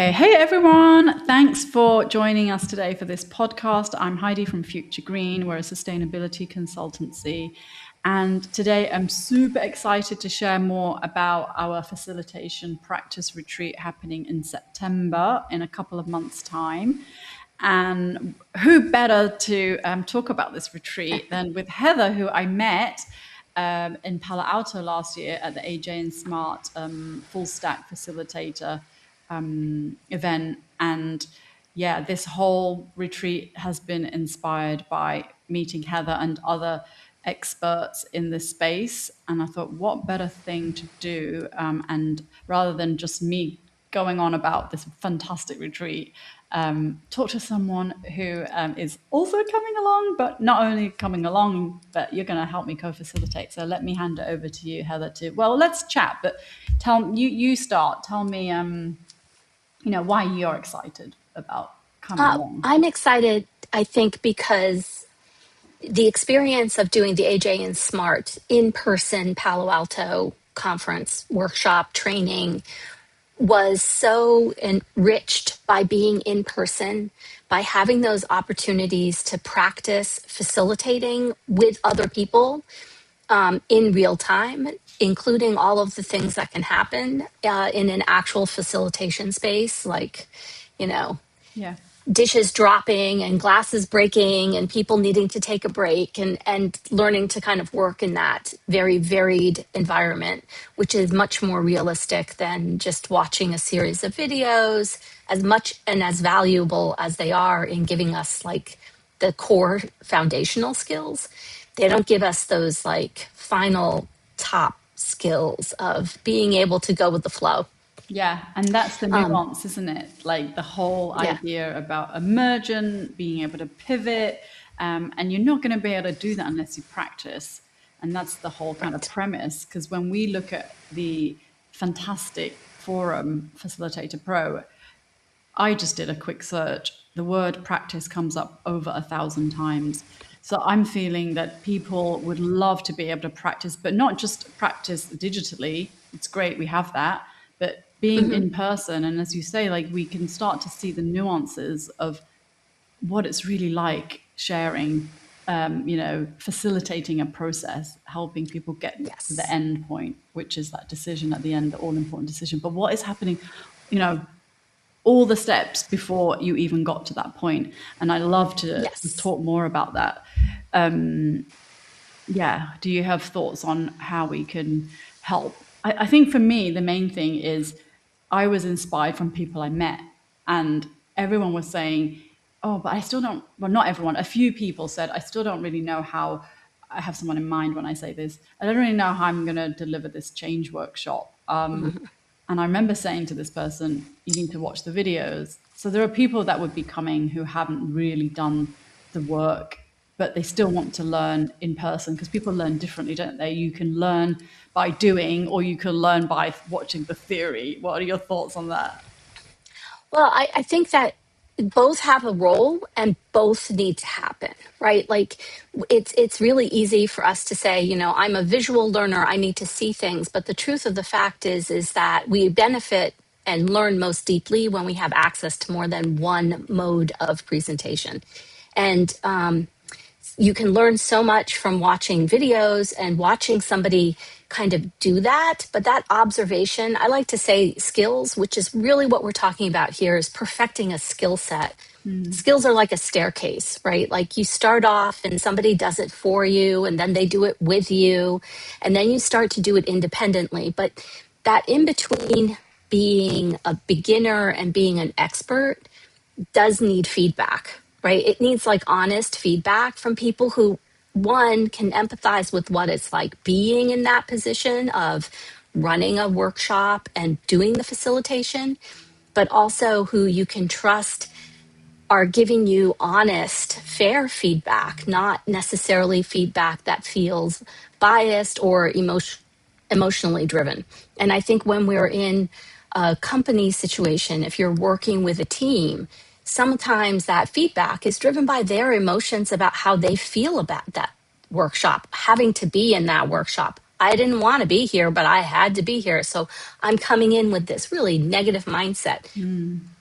Okay, hey everyone. Thanks for joining us today for this podcast. I'm Heidi from Future Green. We're a sustainability consultancy. And today I'm super excited to share more about our Facilitation Practice Retreat happening in September in a couple of months' time. And who better to talk about this retreat than with Heather, who I met in Palo Alto last year at the AJ and Smart Full Stack Facilitator event. And yeah, this whole retreat has been inspired by meeting Heather and other experts in this space. And I thought, what better thing to do? And rather than just me going on about this fantastic retreat, talk to someone who is also coming along, but not only coming along, but you're going to help me co-facilitate. So let me hand it over to you, Heather, let's chat, but you start. Tell me, why you're excited about coming along. I'm excited, I think, because the experience of doing the AJ and Smart in-person Palo Alto conference, workshop, training was so enriched by being in person, by having those opportunities to practice facilitating with other people in real time, including all of the things that can happen in an actual facilitation space, like, Yeah. dishes dropping and glasses breaking and people needing to take a break and learning to kind of work in that very varied environment, which is much more realistic than just watching a series of videos, as much and as valuable as they are in giving us like the core foundational skills. They don't give us those like final top skills of being able to go with the flow. Yeah, and that's the nuance, isn't it? Like the whole Yeah. idea about emergent, being able to pivot, and you're not going to be able to do that unless you practice. And that's the whole kind of premise. Because when we look at the fantastic forum Facilitator Pro, I just did a quick search. The word practice comes up over 1,000 times. So I'm feeling that people would love to be able to practice, but not just practice digitally. It's great, we have that, but being in person. And as you say, like we can start to see the nuances of what it's really like sharing, facilitating a process, helping people get to the Yes. end point, which is that decision at the end, the all important decision. But what is happening, all the steps before you even got to that point. And I love to Yes. talk more about that. Do you have thoughts on how we can help? I think for me, the main thing is I was inspired from people I met, and everyone was saying, oh, but I still don't, well, not everyone, a few people said, I still don't really know how, I have someone in mind when I say this, I don't really know how I'm going to deliver this change workshop. And I remember saying to this person, you need to watch the videos. So there are people that would be coming who haven't really done the work, but they still want to learn in person, because people learn differently, don't they? You can learn by doing, or you can learn by watching the theory. What are your thoughts on that? Well, I think that both have a role and both need to happen, right? Like it's really easy for us to say, I'm a visual learner, I need to see things, but the truth of the fact is that we benefit and learn most deeply when we have access to more than one mode of presentation. And you can learn so much from watching videos and watching somebody kind of do that. But that observation, I like to say skills, which is really what we're talking about here, is perfecting a skill set. Skills are like a staircase, right? Like you start off and somebody does it for you, and then they do it with you, and then you start to do it independently. But that in between being a beginner and being an expert does need feedback, right? It needs like honest feedback from people who, one, can empathize with what it's like being in that position of running a workshop and doing the facilitation, but also who you can trust are giving you honest, fair feedback, not necessarily feedback that feels biased or emotionally driven. And I think when we're in a company situation, if you're working with a team, sometimes that feedback is driven by their emotions about how they feel about that workshop, having to be in that workshop, I didn't want to be here, but I had to be here. So I'm coming in with this really negative mindset,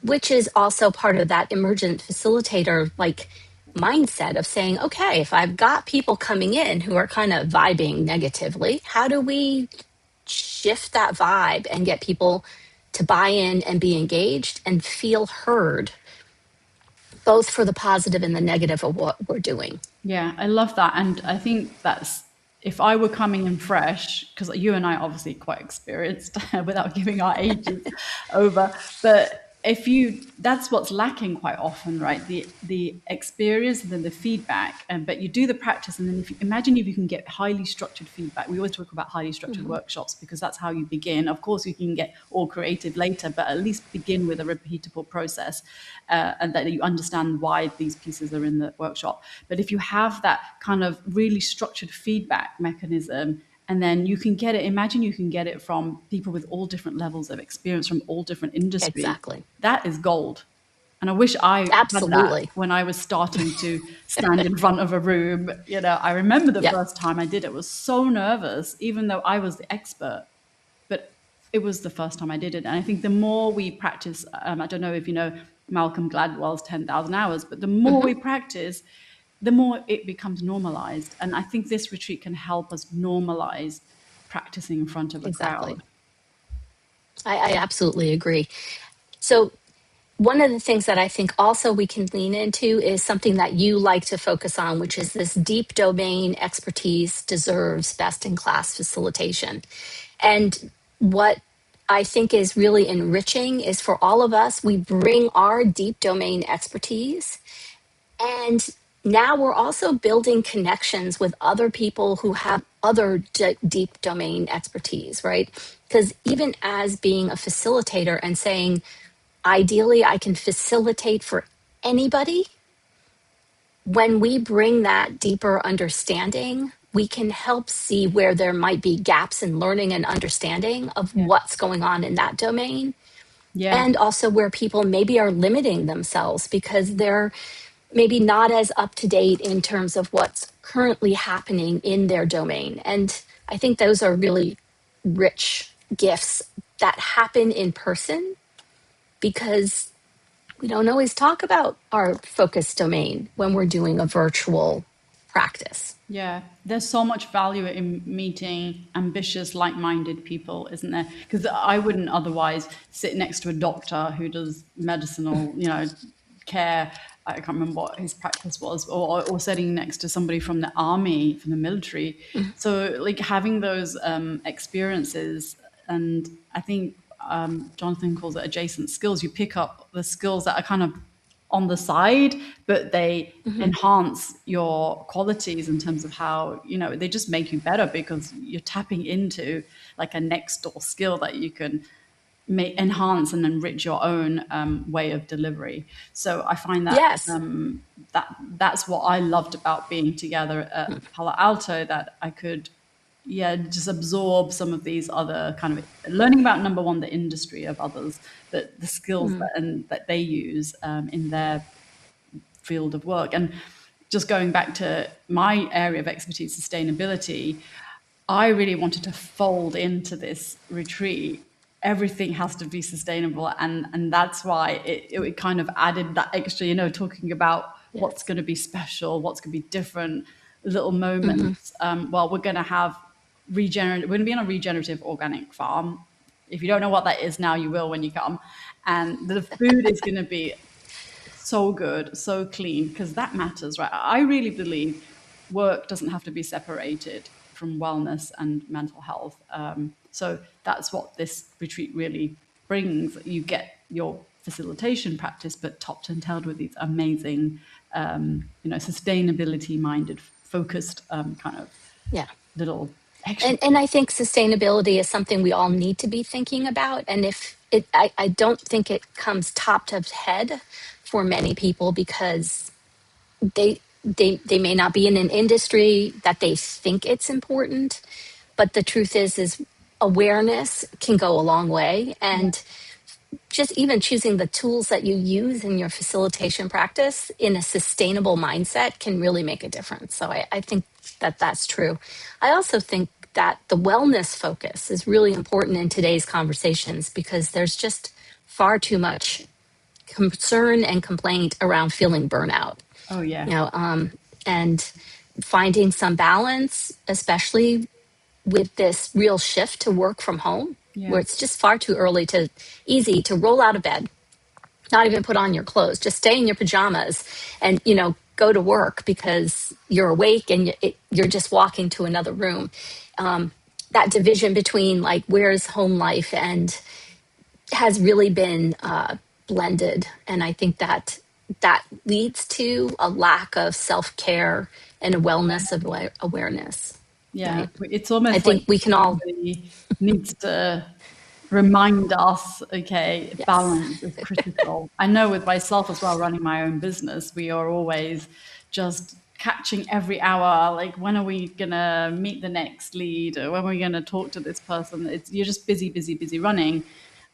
which is also part of that emergent facilitator like mindset of saying, okay, if I've got people coming in who are kind of vibing negatively, how do we shift that vibe and get people to buy in and be engaged and feel heard, both for the positive and the negative of what we're doing? Yeah, I love that. And I think that's, if I were coming in fresh, because you and I are obviously quite experienced without giving our ages over, but if you, that's what's lacking quite often, right? The experience and then the feedback, but you do the practice, and then if you imagine if you can get highly structured feedback. We always talk about highly structured workshops because that's how you begin. Of course, you can get all creative later, but at least begin with a repeatable process, and that you understand why these pieces are in the workshop. But if you have that kind of really structured feedback mechanism, and then you can get it, imagine you can get it from people with all different levels of experience from all different industries. Exactly. That is gold. And I wish I had that Absolutely. when I was starting to stand in front of a room. I remember the Yep. first time I did it, was so nervous, even though I was the expert. But it was the first time I did it. And I think the more we practice, I don't know if you know Malcolm Gladwell's 10,000 hours, but the more we practice, the more it becomes normalized. And I think this retreat can help us normalize practicing in front of a Exactly. crowd. I absolutely agree. So one of the things that I think also we can lean into is something that you like to focus on, which is this deep domain expertise deserves best in class facilitation. And what I think is really enriching is for all of us, we bring our deep domain expertise, and now we're also building connections with other people who have other deep domain expertise, right? Because even as being a facilitator and saying, ideally, I can facilitate for anybody, when we bring that deeper understanding, we can help see where there might be gaps in learning and understanding of Yeah. what's going on in that domain. Yeah. And also where people maybe are limiting themselves because they're maybe not as up to date in terms of what's currently happening in their domain. And I think those are really rich gifts that happen in person because we don't always talk about our focus domain when we're doing a virtual practice. Yeah, there's so much value in meeting ambitious, like-minded people, isn't there? Because I wouldn't otherwise sit next to a doctor who does medicinal, care. I can't remember what his practice was, or sitting next to somebody from the army, from the military. So, like having those experiences, and I think Jonathan calls it adjacent skills. You pick up the skills that are kind of on the side, but they enhance your qualities in terms of how, they just make you better because you're tapping into like a next door skill that you can enhance and enrich your own way of delivery. So I find that Yes. that's what I loved about being together at Palo Alto, that I could just absorb some of these other kind of learning about, number one, the industry of others, the skills that they use in their field of work. And just going back to my area of expertise, sustainability, I really wanted to fold into this retreat. Everything has to be sustainable, and that's why it kind of added that extra, talking about what's Yes. going to be special, what's going to be different, little moments. Well, we're going to have we're going to be on a regenerative organic farm. If you don't know what that is now, you will when you come. And the food is going to be so good, so clean, because that matters, right? I really believe work doesn't have to be separated from wellness and mental health. So that's what this retreat really brings. You get your facilitation practice, but topped and tailed with these amazing, sustainability-minded, focused kind of Yeah. little action. And I think sustainability is something we all need to be thinking about. And if it, I don't think it comes top of head for many people because they may not be in an industry that they think it's important. But the truth is awareness can go a long way. Yeah. And just even choosing the tools that you use in your facilitation practice in a sustainable mindset can really make a difference. So I think that that's true. I also think that the wellness focus is really important in today's conversations, because there's just far too much concern and complaint around feeling burnout. Oh yeah. And finding some balance, especially with this real shift to work from home, Yeah. where it's just far too easy to roll out of bed, not even put on your clothes, just stay in your pajamas and, go to work because you're awake and you're just walking to another room. That division between like, where's home life and has really been blended. And I think that leads to a lack of self-care and a wellness of awareness. Yeah. Right. It's I almost like think we can all, somebody needs to remind us, okay, yes. balance is critical. I know with myself as well, running my own business, we are always just catching every hour, like when are we gonna meet the next lead, or when are we gonna talk to this person? You're just busy, busy, busy running.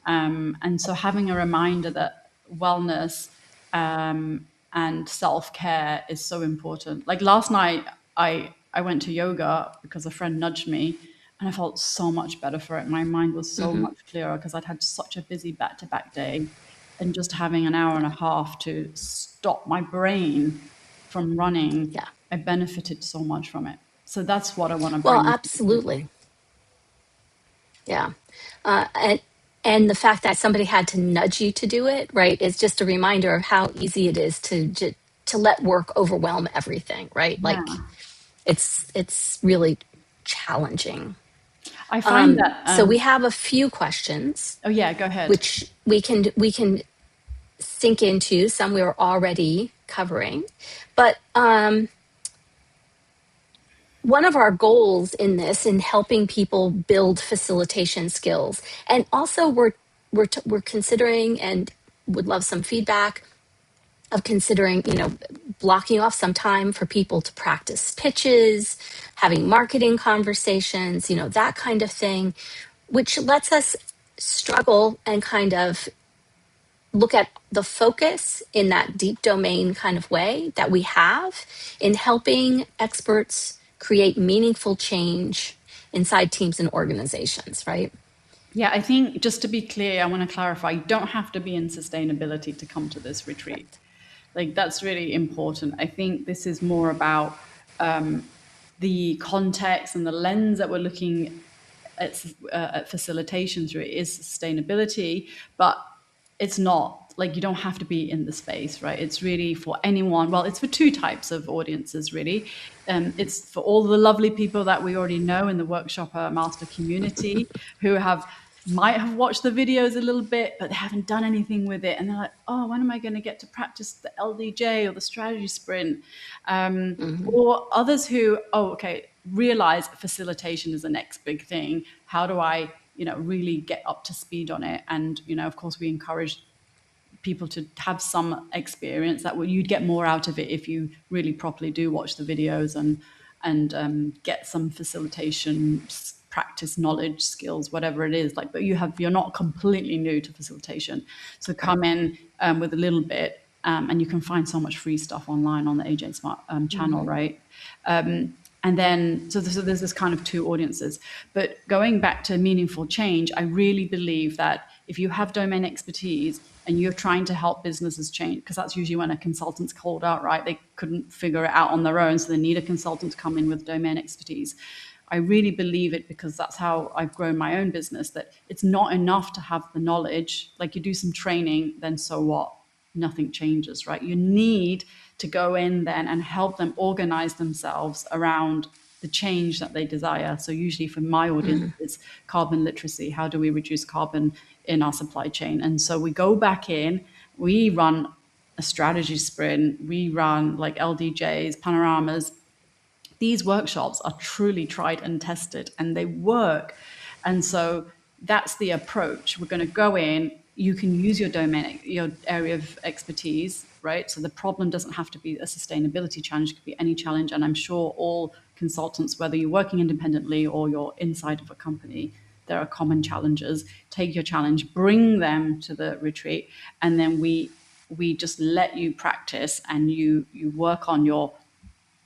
And so having a reminder that wellness and self-care is so important. Like last night, I went to yoga because a friend nudged me, and I felt so much better for it. My mind was so Mm-hmm. much clearer because I'd had such a busy back-to-back day, and just having an hour and a half to stop my brain from running, Yeah. I benefited so much from it. So that's what I want to Well, bring to the table. absolutely. Yeah. Uh, and and the fact that somebody had to nudge you to do it, right, is just a reminder of how easy it is to let work overwhelm everything, right? Like Yeah, it's really challenging. I find that. So we have a few questions Oh yeah, go ahead. which we can sink into. Some we were already covering, but one of our goals in this, in helping people build facilitation skills, and also we're considering and would love some feedback of considering, blocking off some time for people to practice pitches, having marketing conversations, that kind of thing, which lets us struggle and kind of look at the focus in that deep domain kind of way that we have in helping experts create meaningful change inside teams and organizations, right? Yeah, I think just to be clear, I want to clarify, you don't have to be in sustainability to come to this retreat. Right. Like that's really important. I think this is more about the context and the lens that we're looking at facilitation through. It is sustainability, but it's not like you don't have to be in the space, right? It's really for anyone. Well, it's for two types of audiences, really. It's for all the lovely people that we already know in the workshop master community who might have watched the videos a little bit, but they haven't done anything with it. And they're like, oh, when am I going to get to practice the LDJ or the strategy sprint? Mm-hmm. Or others who, oh, okay, realize facilitation is the next big thing. How do I, really get up to speed on it? And, of course, we encourage people to have some experience that you'd get more out of it if you really properly do watch the videos and get some facilitation practice knowledge skills, whatever it is, like, but you're not completely new to facilitation, so Right. come in with a little bit, and you can find so much free stuff online on the AJ Smart channel, Mm-hmm. right? And then so there's this kind of two audiences. But going back to meaningful change, I really believe that if you have domain expertise and you're trying to help businesses change, because that's usually when a consultant's called out, right? They couldn't figure it out on their own, so they need a consultant to come in with domain expertise. I really believe it because that's how I've grown my own business, that it's not enough to have the knowledge. Like you do some training, then so what? Nothing changes, right? You need to go in then and help them organize themselves around the change that they desire. So usually for my audience, Mm-hmm. it's carbon literacy. How do we reduce carbon in our supply chain? And so we go back in, we run a strategy sprint, we run like LDJs, panoramas. These workshops are truly tried and tested and they work. And so that's the approach. We're going to go in, you can use your domain, your area of expertise, right? So the problem doesn't have to be a sustainability challenge, it could be any challenge. And I'm sure all consultants, whether you're working independently or you're inside of a company, there are common challenges. Take your challenge, bring them to the retreat, and then we just let you practice and you work on your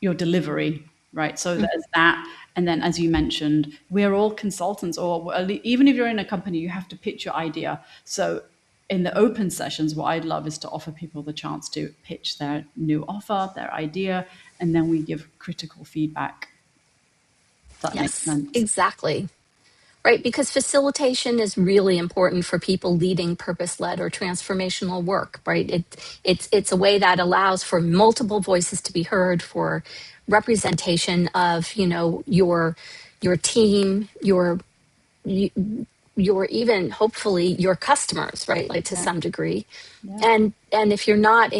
delivery, right? So there's that. And then, as you mentioned, we're all consultants, or even if you're in a company, you have to pitch your idea. So in the open sessions, what I'd love is to offer people the chance to pitch their new offer, their idea, and then we give critical feedback. If that makes Yes, sense. exactly. Right, because facilitation is really important for people leading purpose-led or transformational work, right? It's a way that allows for multiple voices to be heard, for representation of, your team, your even hopefully your customers, right? Like to Yeah. some degree. Yeah. And if you're not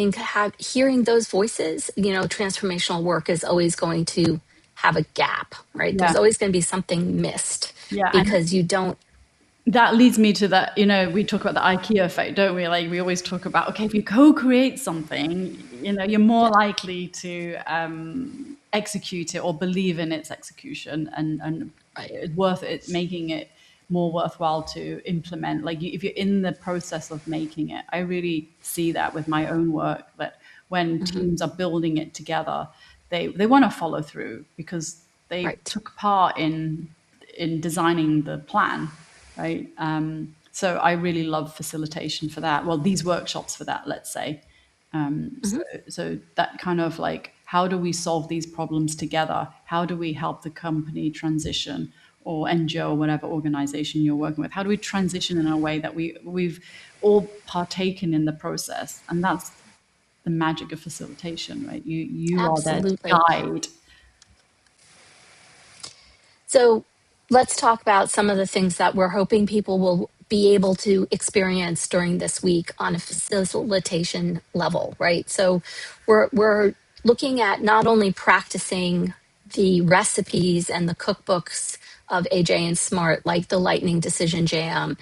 hearing those voices, transformational work is always going to have a gap, right? There's Yeah. always going to be something missed Yeah. And because you don't. that leads me to that, we talk about the IKEA effect, don't we? Like we always talk about, okay, if you co-create something, you're more Yeah, likely to execute it or believe in its execution, and right. it's worth it, making it more worthwhile to implement. Like if you're in the process of making it, I really see that with my own work, that when Hmm. teams are building it together, they want to follow through because they Right. took part in designing the plan, right? So I really love facilitation for that. Well, these workshops for that, let's say. So, Hmm. so that kind of like, how do we solve these problems together? How do we help the company transition, or NGO, or whatever organization you're working with? How do we transition in a way that we've all partaken in the process? And that's the magic of facilitation, right? You are there to Absolutely. guide. So let's talk about some of the things that we're hoping people will be able to experience during this week on a facilitation level, right? So we're looking at not only practicing the recipes and the cookbooks of AJ and Smart, like the Lightning Decision Jam,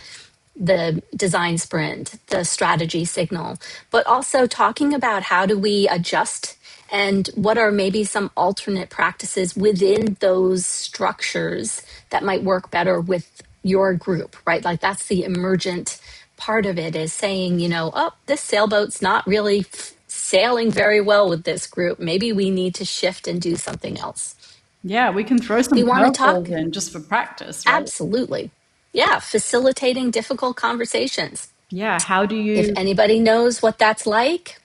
the design sprint, the strategy signal, but also talking about how do we adjust and what are maybe some alternate practices within those structures that might work better with your group, right? Like that's the emergent part of it, is saying, oh, this sailboat's not really sailing very well with this group. Maybe we need to shift and do something else. Yeah, we can throw We some want to curveballs talk. in just for practice, right? Absolutely. Yeah, facilitating difficult conversations. Yeah, how do If you, anybody knows what that's like,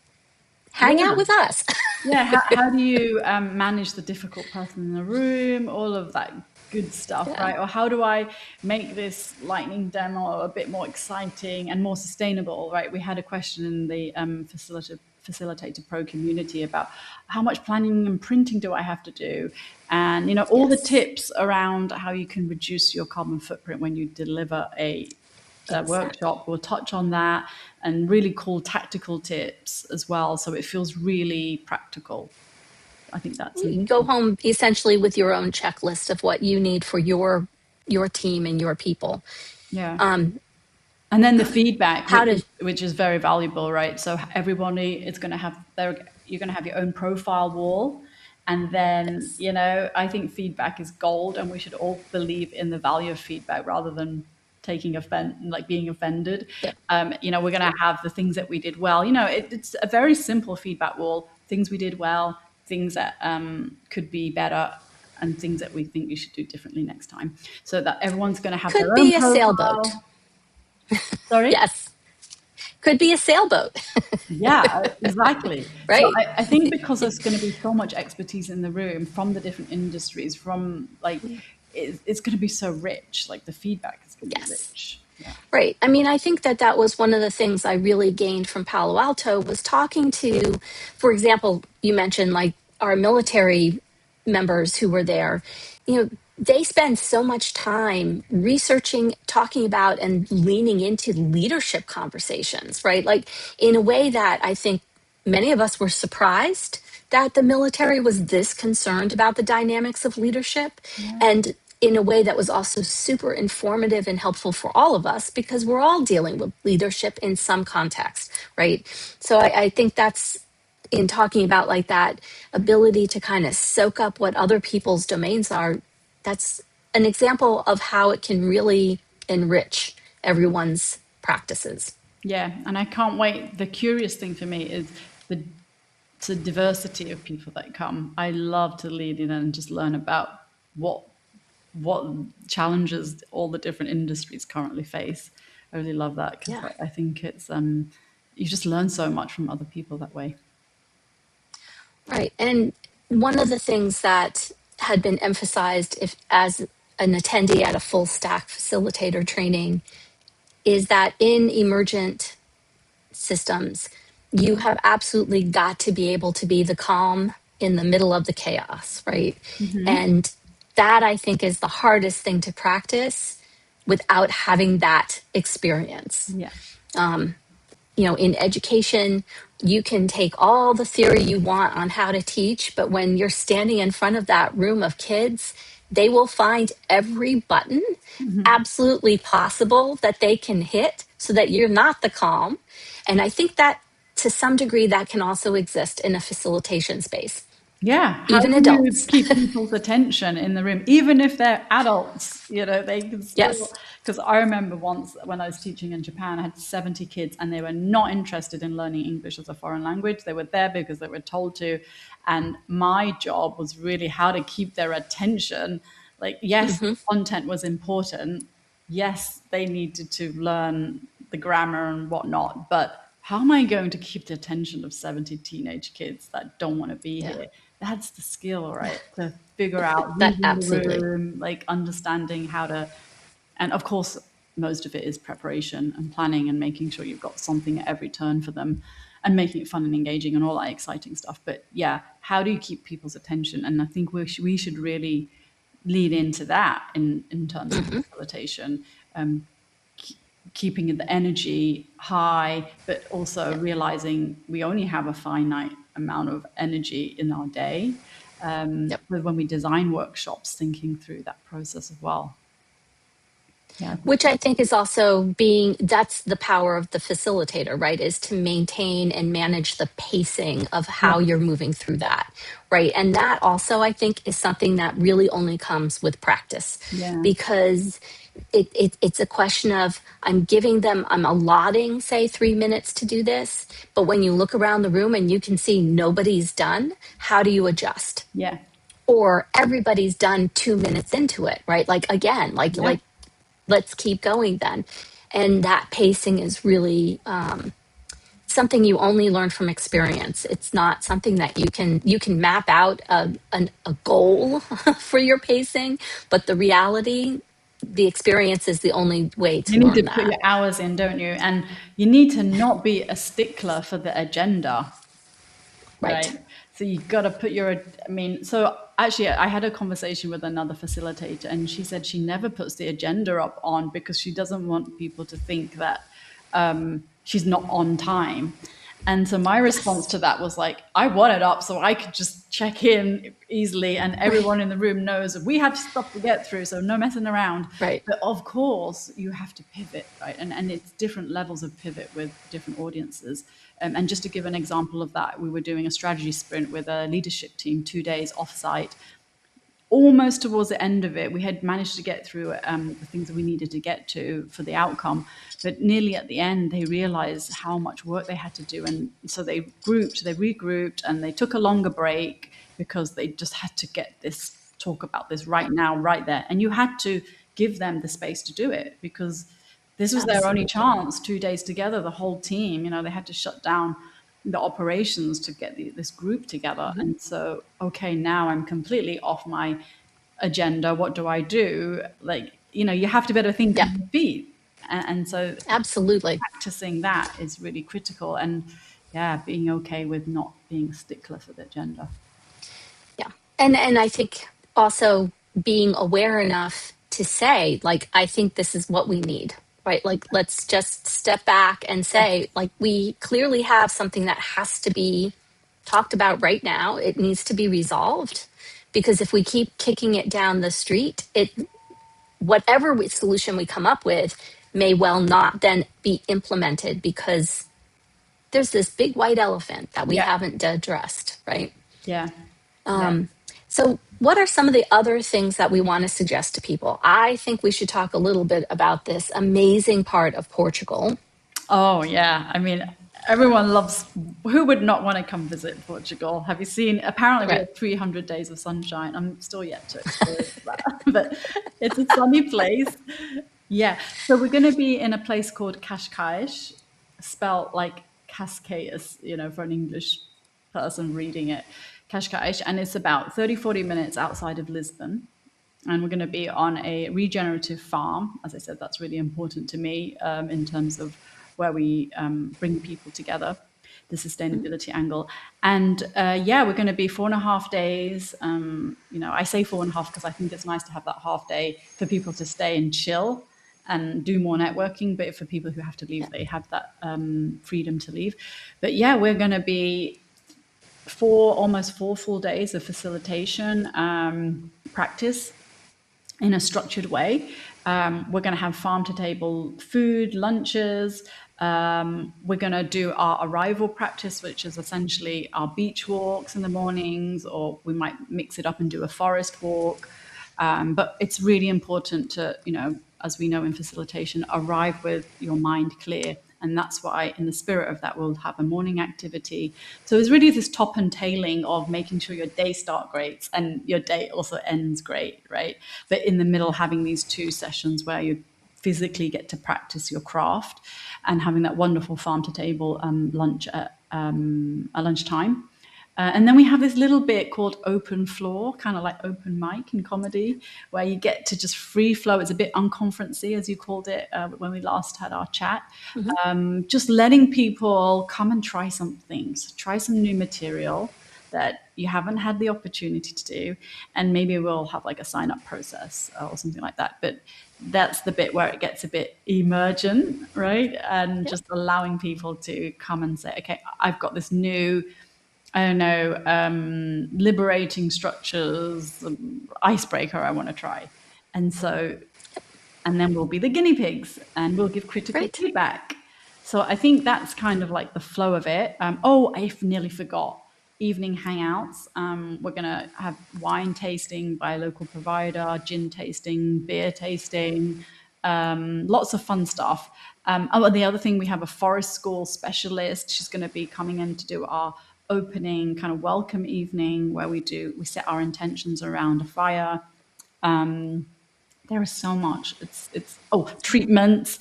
hang out yeah, with us. yeah, how do you manage the difficult person in the room, all of that good stuff, Yeah. right? Or how do I make this lightning demo a bit more exciting and more sustainable, right? We had a question in the Facilitator Pro community about how much planning and printing do I have to do? And, all the Yes. tips around how you can reduce your carbon footprint when you deliver a Exactly. workshop. We'll touch on that, and really cool tactical tips as well. So it feels really practical. I think that's You go important. home essentially with your own checklist of what you need for your team and your people. Yeah. Um, And then the feedback, how to which is very valuable, right? So everybody is going to have you're going to have your own profile wall. And then, Yes. I think feedback is gold, and we should all believe in the value of feedback rather than being offended. Yeah. We're going to have the things that we did well. It's a very simple feedback wall: things we did well, things that could be better, and things that we think you should do differently next time. So that everyone's going to have Could their own be a sailboat. profile. Sorry? Yes. Could be a sailboat. Yeah, exactly. So Right. I think because there's going to be so much expertise in the room from the different industries, from like, it's going to be so rich. Like the feedback is going to be Yes. rich. Yeah. Right. I mean, I think that was one of the things I really gained from Palo Alto was talking to, for example, you mentioned like our military members who were there. They spend so much time researching, talking about, and leaning into leadership conversations, right? Like in a way that I think many of us were surprised that the military was this concerned about the dynamics of leadership, Yeah. and in a way that was also super informative and helpful for all of us because we're all dealing with leadership in some context, right? So I think that's in talking about like that ability to kind of soak up what other people's domains are. That's an example of how it can really enrich everyone's practices. Yeah. And I can't wait. The curious thing for me is the diversity of people that come. I love to lead in and just learn about what what challenges all the different industries currently face. I really love that because Yeah. I think it's you just learn so much from other people that way. Right. And one of the things that had been emphasized if as an attendee at a full stack facilitator training is that in emergent systems, you have absolutely got to be able to be the calm in the middle of the chaos, right? And that I think is the hardest thing to practice without having that experience. Yeah. In education, you can take all the theory you want on how to teach, but when you're standing in front of that room of kids, they will find every button absolutely possible that they can hit so that you're not the calm. And I think that to some degree that can also exist in a facilitation space. Yeah, how Even do you adults. keep people's attention in the room, even if they're adults? They can still. Yes. Because I remember once when I was teaching in Japan, I had 70 kids, and they were not interested in learning English as a foreign language. They were there because they were told to, and my job was really how to keep their attention. Like, yes, the content was important. Yes, they needed to learn the grammar and whatnot, but how am I going to keep the attention of 70 teenage kids that don't want to be Yeah. here? That's the skill, right? To figure out That reading the absolutely. room, like understanding how to, and of course, most of it is preparation and planning and making sure you've got something at every turn for them and making it fun and engaging and all that exciting stuff. But yeah, how do you keep people's attention? And I think we should really lean into that in terms of facilitation. Um, Keeping the energy high, but also realizing we only have a finite amount of energy in our day. Yep. But when we design workshops, thinking through that process as well. Yeah. Which I think is also that's the power of the facilitator, right? Is to maintain and manage the pacing of Yeah. how you're moving through that, right? And that also, I think, is something that really only comes with practice Yeah. because it's a question of I'm allotting, say, 3 minutes to do this. But when you look around the room and you can see nobody's done, how do you adjust? Yeah. Or everybody's done 2 minutes into it, right? Like, again, Yeah. let's keep going then. And that pacing is really something you only learn from experience. It's not something that you can map out a goal for your pacing, but the reality, the experience is the only way to You need to learn put that. your hours in, don't you? And you need to not be a stickler for the agenda. Right. Right. So you got to put your, so actually, I had a conversation with another facilitator, and she said she never puts the agenda up on because she doesn't want people to think that she's not on time. And so my response Yes. to that was like, I want it up so I could just check in easily, and Right. everyone in the room knows we have stuff to get through, so no messing around. Right. But of course, you have to pivot, right? And it's different levels of pivot with different audiences. And just to give an example of that, we were doing a strategy sprint with a leadership team, 2 days offsite. Almost towards the end of it, we had managed to get through the things that we needed to get to for the outcome. But nearly at the end, they realized how much work they had to do. And so they regrouped, and they took a longer break because they just had to talk about this right now, right there. And you had to give them the space to do it because this was their only Absolutely. chance. 2 days together, the whole team, they had to shut down the operations to get this group together. And so, okay, now I'm completely off my agenda. What do I do? Like, you have to be able to think Yeah. on your feet. And so Absolutely. practicing that is really critical. And yeah, being okay with not being a stickler for the agenda. Yeah. And I think also being aware enough to say, like, I think this is what we need, right? Like, let's just step back and say, like, we clearly have something that has to be talked about right now. It needs to be resolved because if we keep kicking it down the street, whatever solution we come up with may well not then be implemented because there's this big white elephant that we Yeah. haven't addressed, right? Yeah. Yeah. So, what are some of the other things that we want to suggest to people? I think we should talk a little bit about this amazing part of Portugal. Oh, yeah. everyone loves, who would not want to come visit Portugal? Have you seen, apparently we Right. have 300 days of sunshine. I'm still yet to experience that, but it's a sunny place. Yeah. So we're going to be in a place called Cascais, spelled like Cascais, for an English person reading it, Cascais. And it's about 30-40 minutes outside of Lisbon. And we're going to be on a regenerative farm. As I said, that's really important to me in terms of where we bring people together, the sustainability angle. And yeah, we're going to be 4.5 days. I say 4.5 because I think it's nice to have that half day for people to stay and chill and do more networking. But for people who have to leave, they have that freedom to leave. But yeah, we're going to be almost 4 full days of facilitation practice in a structured way. We're going to have farm to table food, lunches. We're going to do our arrival practice, which is essentially our beach walks in the mornings, or we might mix it up and do a forest walk. But it's really important to, as we know in facilitation, arrive with your mind clear. And that's why, in the spirit of that, we'll have a morning activity. So it's really this top and tailing of making sure your day starts great and your day also ends great, right? But in the middle, having these 2 sessions where you physically get to practice your craft and having that wonderful farm to table lunch at lunchtime. And then we have this little bit called open floor, kind of like open mic in comedy, where you get to just free flow. It's a bit unconferencey, as you called it when we last had our chat. Just letting people come and try some things, try some new material that you haven't had the opportunity to do. And maybe we'll have like a sign-up process or something like that. But that's the bit where it gets a bit emergent, right? And just allowing people to come and say, okay, I've got this new, I don't know, liberating structures, icebreaker I want to try. And so, and then we'll be the guinea pigs and we'll give critical Right. feedback. So I think that's kind of like the flow of it. I nearly forgot. Evening hangouts. We're going to have wine tasting by a local provider, gin tasting, beer tasting, lots of fun stuff. And the other thing, we have a forest school specialist. She's going to be coming in to do our opening kind of welcome evening where we set our intentions around a fire. There is so much. It's treatments.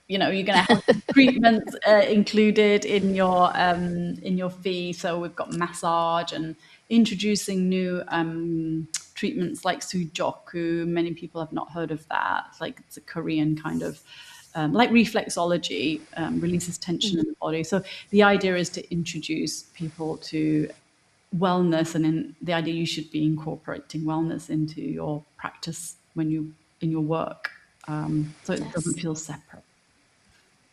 You're going to have treatments included in your fee. So we've got massage and introducing new treatments like sujoku. Many people have not heard of that. Like it's a Korean kind of like reflexology, releases tension in the body. So the idea is to introduce people to wellness, and the idea you should be incorporating wellness into your practice when you in your work, so it doesn't feel separate.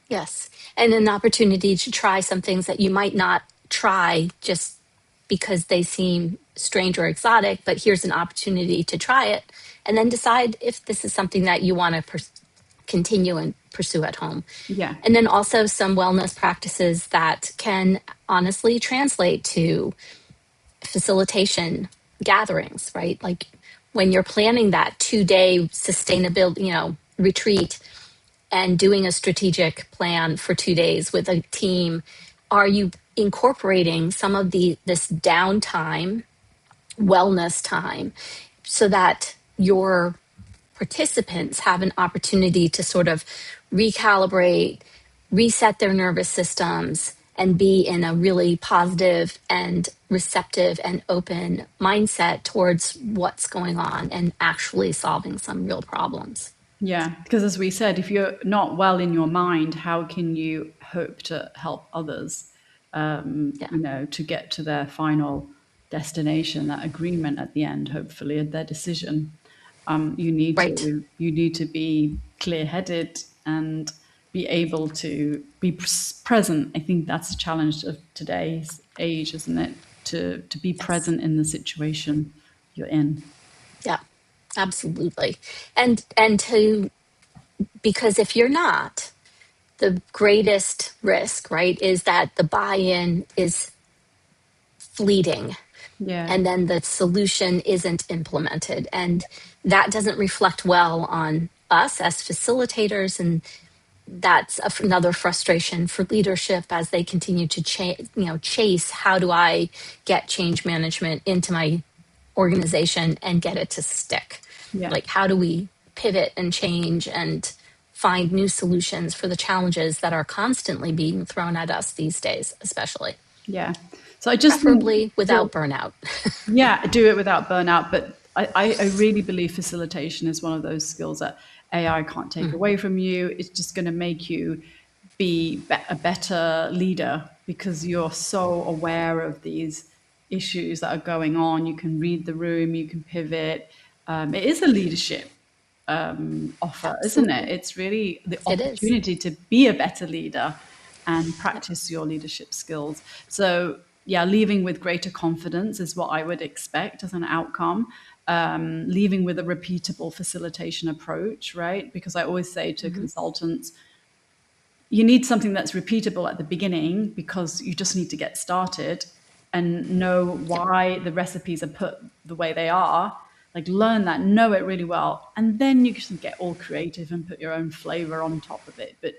Yes. And an opportunity to try some things that you might not try just because they seem strange or exotic, but here's an opportunity to try it and then decide if this is something that you want to continue and pursue at home. Yeah. And then also some wellness practices that can honestly translate to facilitation gatherings, right? Like when you're planning that 2-day sustainability, retreat and doing a strategic plan for 2 days with a team, are you incorporating some of this downtime, wellness time, so that your participants have an opportunity to sort of recalibrate, reset their nervous systems, and be in a really positive and receptive and open mindset towards what's going on and actually solving some real problems. Yeah, because as we said, if you're not well in your mind, how can you hope to help others, to get to their final destination, that agreement at the end, hopefully, and their decision. You need Right. to be clear-headed and be able to be present. I think that's the challenge of today's age, isn't it? To be present in the situation you're in. Yeah, absolutely. And because if you're not, the greatest risk, right, is that the buy-in is fleeting. Yeah. And then the solution isn't implemented. And that doesn't reflect well on us as facilitators. And that's another frustration for leadership as they continue to chase how do I get change management into my organization and get it to stick. Yeah. Like, how do we pivot and change and find new solutions for the challenges that are constantly being thrown at us these days, especially? Yeah. So I just Preferably think without burnout. yeah, do it without burnout. But I really believe facilitation is one of those skills that AI can't take away from you. It's just going to make you be a better leader because you're so aware of these issues that are going on. You can read the room, you can pivot. It is a leadership offer, isn't it? Absolutely. It's really the It is. opportunity to be a better leader and practice your leadership skills. So, yeah, leaving with greater confidence is what I would expect as an outcome. Leaving with a repeatable facilitation approach, right? Because I always say to consultants, you need something that's repeatable at the beginning because you just need to get started and know why the recipes are put the way they are. Like learn that, know it really well, and then you can get all creative and put your own flavor on top of it. But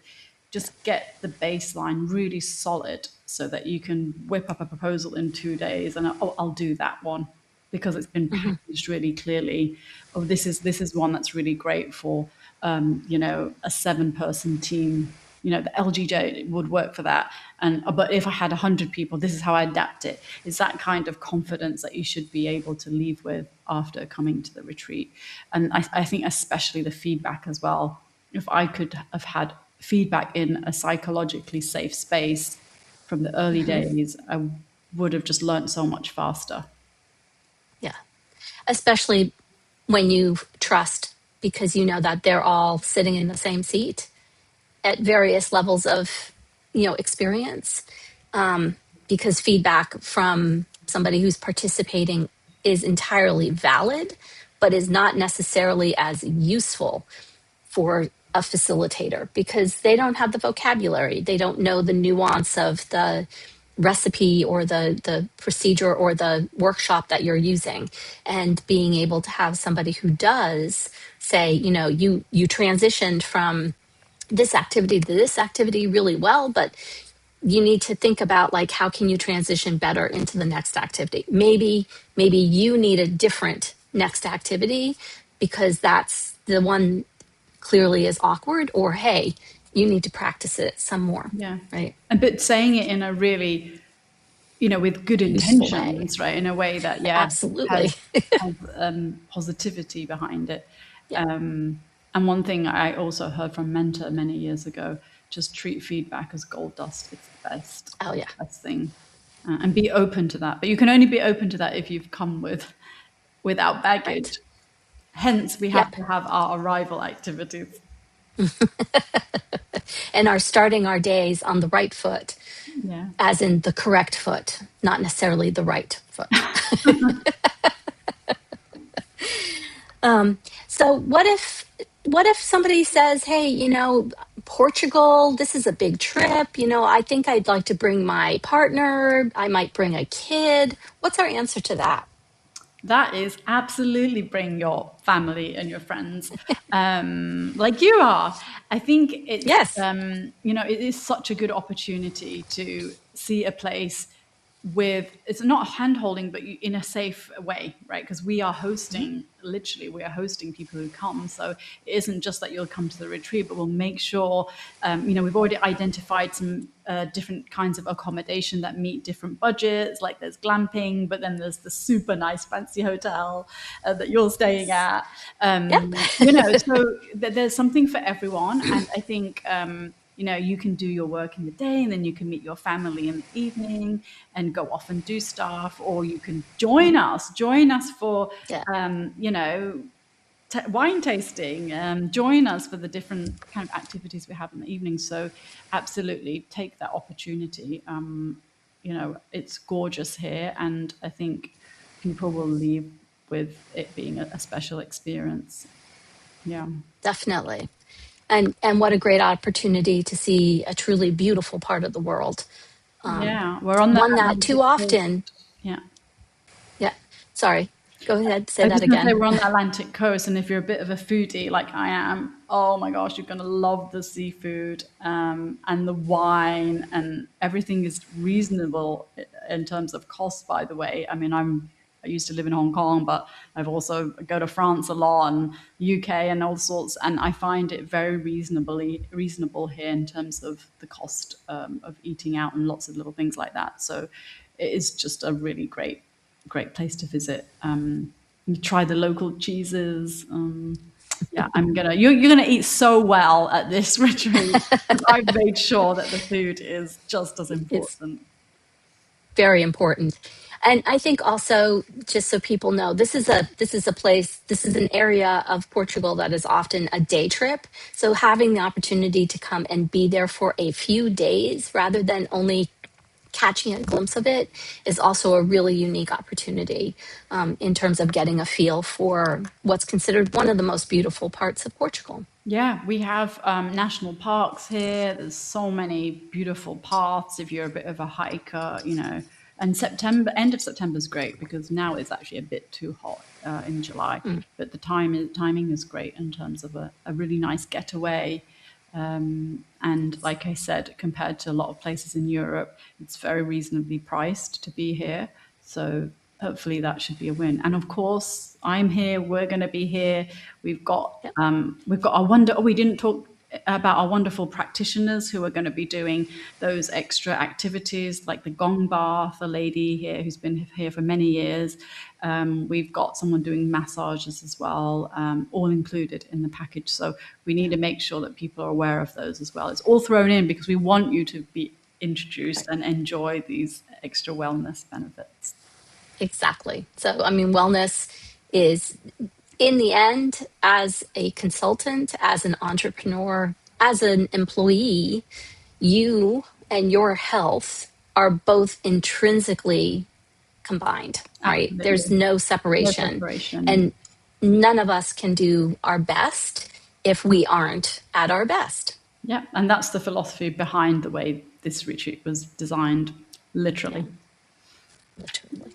just get the baseline really solid so that you can whip up a proposal in 2 days and I'll do that one because it's been packaged really clearly. Oh, this is one that's really great for a 7-person team. The LGJ would work for that. But if I had 100 people, this is how I adapt it. It's that kind of confidence that you should be able to leave with after coming to the retreat. And I think especially the feedback as well. If I could have had feedback in a psychologically safe space from the early days, I would have just learned so much faster. Yeah. Especially when you trust, because you know that they're all sitting in the same seat at various levels of experience, because feedback from somebody who's participating is entirely valid but is not necessarily as useful for a facilitator because they don't have the vocabulary, they don't know the nuance of the recipe or the procedure or the workshop that you're using. And being able to have somebody who does say, you transitioned from this activity to this activity really well, but you need to think about like how can you transition better into the next activity. Maybe you need a different next activity because that's the one clearly is awkward, or hey, you need to practice it some more. Yeah. Right. But saying it in a really, with good Useful way. intentions, right? In a way that, Absolutely. has positivity behind it. Yeah. And one thing I also heard from Mentor many years ago, just treat feedback as gold dust. It's the best. Oh yeah. Best thing. And be open to that. But you can only be open to that if you've come without baggage. Right. Hence, we have to have our arrival activities. And are starting our days on the right foot. Yeah. As in the correct foot, not necessarily the right foot. So what if somebody says, hey, Portugal, this is a big trip. I think I'd like to bring my partner. I might bring a kid. What's our answer to that? That is absolutely bring your family and your friends, like you are. I think it's, yes. It is such a good opportunity to see a place it's not hand-holding, but in a safe way, right? Because we are hosting people who come. So it isn't just that you'll come to the retreat, but we'll make sure, we've already identified some different kinds of accommodation that meet different budgets. Like there's glamping, but then there's the super nice fancy hotel that you're staying at. So there's something for everyone. And I think, you can do your work in the day and then you can meet your family in the evening and go off and do stuff, or you can join us for, wine tasting, join us for the different kind of activities we have in the evening. So absolutely take that opportunity. It's gorgeous here. And I think people will leave with it being a special experience. Yeah, definitely. And what a great opportunity to see a truly beautiful part of the world. We're on one that too often. Yeah. Yeah. Sorry. Go ahead, I say was that just going to say again. we're on the Atlantic coast, and if you're a bit of a foodie like I am, oh my gosh, you're going to love the seafood and the wine, and everything is reasonable in terms of cost. By the way, I mean I used to live in Hong Kong, but I've also go to France a lot and UK and all sorts, and I find it very reasonable here in terms of the cost of eating out and lots of little things like that. So it is just a really great place to visit. You try the local cheeses. Yeah, you're gonna eat so well at this retreat. I've made sure that the food is just as It's important. very important. And I think also, just so people know, this is an area of Portugal that is often a day trip. So having the opportunity to come and be there for a few days rather than only catching a glimpse of it is also a really unique opportunity in terms of getting a feel for what's considered one of the most beautiful parts of Portugal. Yeah, we have national parks here. There's so many beautiful paths if you're a bit of a hiker, you know. And end of September is great because now it's actually a bit too hot in July. But the timing is great in terms of a really nice getaway. And like I said, compared to a lot of places in Europe, it's very reasonably priced to be here. So hopefully that should be a win. And of course, I'm here. We're going to be here. We've got Yep. our wonder. Oh, we didn't talk about our wonderful practitioners who are going to be doing those extra activities like the gong bath, a lady here who's been here for many years. We've got someone doing massages as well, all included in the package. So we need to make sure that people are aware of those as well. It's all thrown in because we want you to be introduced and enjoy these extra wellness benefits. Exactly. So, I mean, wellness is, in the end, as a consultant, as an entrepreneur, as an employee, you and your health are both intrinsically combined, right? There's Absolutely. no No separation. separation. And none of us can do our best if we aren't at our best. Yeah, and that's the philosophy behind the way this retreat was designed, Yeah, literally. literally.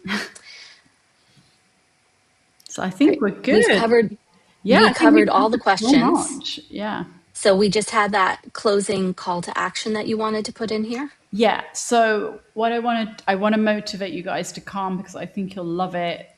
So I think Great. we're good. Yeah, We I think covered we've all the covered so questions. much. Yeah. So we just had that closing call to action that you wanted to put in here. Yeah. So what I want to motivate you guys to come because I think you'll love it.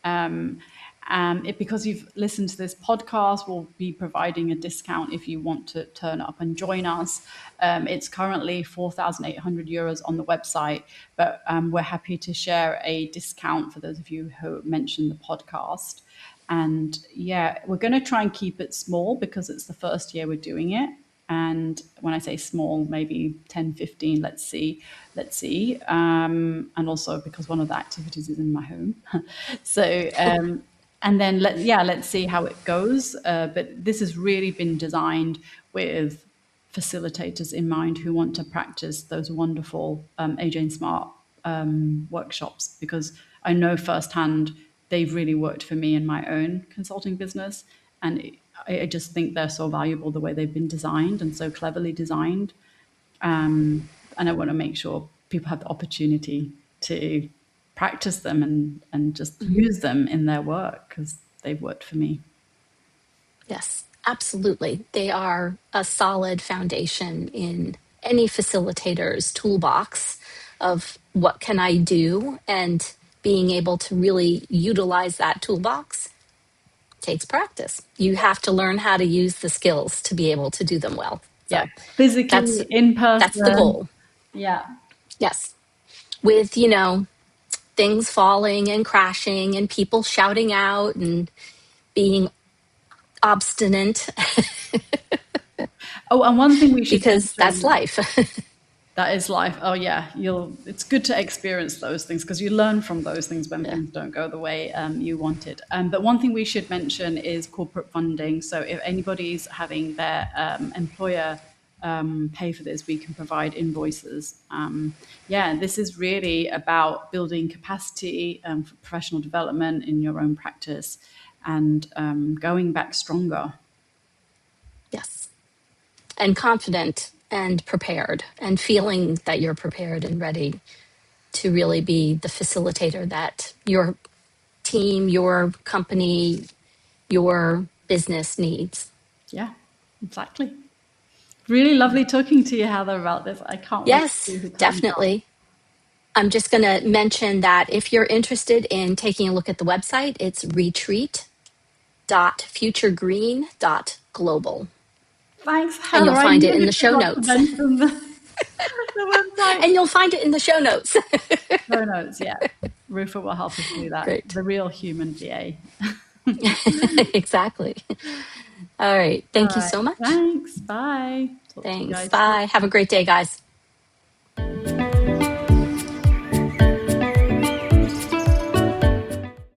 Because you've listened to this podcast, we'll be providing a discount if you want to turn up and join us. It's currently €4,800 on the website, but we're happy to share a discount for those of you who mentioned the podcast. And yeah, we're going to try and keep it small because it's the first year we're doing it. And when I say small, maybe 10, 15, let's see. And also because one of the activities is in my home. So, and then let's see how it goes. But this has really been designed with facilitators in mind who want to practice those wonderful AJ and Smart workshops because I know firsthand they've really worked for me in my own consulting business. And I just think they're so valuable the way they've been designed and so cleverly designed. And I want to make sure people have the opportunity to practice them and just use them in their work because they've worked for me. Yes, absolutely. They are a solid foundation in any facilitator's toolbox of what can I do, and being able to really utilize that toolbox takes practice. You have to learn how to use the skills to be able to do them well. Yeah, So that's physically in that's the person. goal. Yeah, Yes. With, things falling and crashing and people shouting out and being obstinate oh, and one thing we should because that's mention. life. That is life. Oh yeah, it's good to experience those things because you learn from those things when Yeah. things don't go the way you wanted. But one thing we should mention is corporate funding. So if anybody's having their employer pay for this, we can provide invoices. This is really about building capacity for professional development in your own practice and going back stronger. Yes. And confident and prepared and feeling that you're prepared and ready to really be the facilitator that your team, your company, your business needs. Yeah, exactly. Really lovely talking to you, Heather, about this. I can't wait to Yes, see who comes up. definitely. I'm just going to mention that if you're interested in taking a look at the website, it's retreat.futuregreen.global. Thanks, And Heather. you'll I find it in nearly the show forgot to notes. mention the website. And you'll find it in the show notes. Show notes, yeah. Rufa will help us do that. Great. The real human VA. Exactly. All right. All Thank you right. so much. Thanks. Bye. Talk to you Thanks. guys soon. Bye. Have a great day, guys.